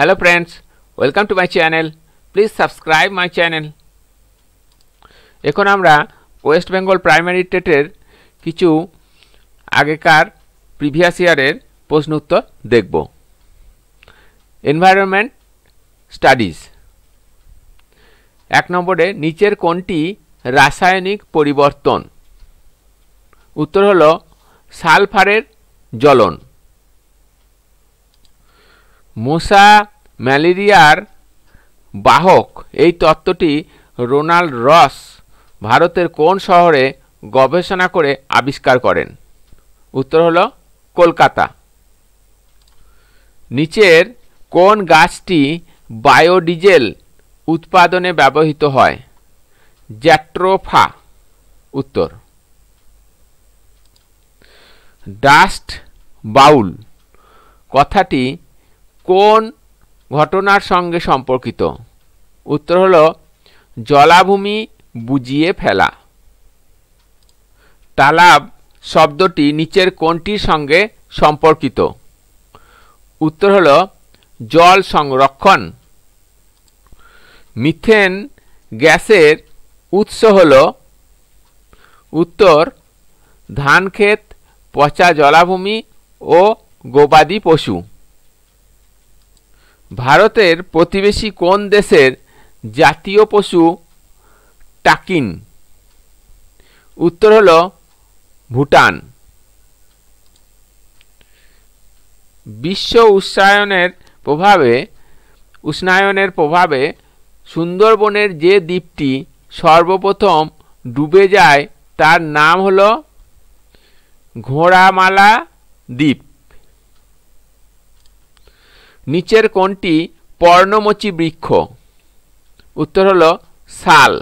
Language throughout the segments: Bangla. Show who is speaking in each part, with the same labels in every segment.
Speaker 1: Hello friends, welcome to my channel. Please subscribe my channel. এখন আমরা ওয়েস্ট বেঙ্গল প্রাইমারি টেটের কিছু আগেকার প্রিভিয়াস ইয়ারের প্রশ্ন উত্তর দেখব। এনভায়রনমেন্ট স্টাডিজ 1 নম্বরে নিচের কোনটি রাসায়নিক পরিবর্তন? উত্তর হলো সালফারের জ্বলন। মশা ম্যালেরিয়ার বাহক এই তত্ত্বটি রোনাল্ড রস ভারতের কোন শহরে গবেষণা করে আবিষ্কার করেন? উত্তর হলো কলকাতা। নিচের কোন গাছটি বায়োডিজেল উৎপাদনে ব্যবহৃত হয়? জ্যাট্রোফা। উত্তর। ডাস্ট বাউল কথাটি কোন ঘটনার সঙ্গে সম্পর্কিত? উত্তর হলো জলাভূমি বুজিয়ে ফেলা। তালাব শব্দটি নিচের কোনটির সঙ্গে সম্পর্কিত? উত্তর হলো জল সংরক্ষণ। মিথেন গ্যাসের উৎস হলো? উত্তর ধানক্ষেত, পচা জলাভূমি ও গবাদি পশু। ভারতের প্রতিবেশী কোন দেশের জাতীয় পশু টাকিন? উত্তর হলো ভুটান। বিশ্ব উষ্ণায়নের প্রভাবে সুন্দরবনের যে দ্বীপটি সর্বপ্রথম ডুবে যায় তার নাম হলো ঘোড়ামালা দ্বীপ। নিচের কোনটি পর্ণমোচী বৃক্ষ? উত্তর হলো শাল।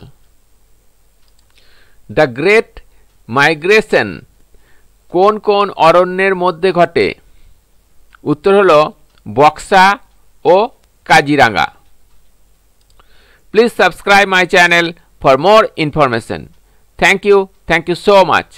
Speaker 1: দ্য গ্রেট মাইগ্রেশন কোন কোন অরণ্যের মধ্যে ঘটে? উত্তর হলো বক্সা ও Kaziranga. Please subscribe my channel for more information. Thank you so much.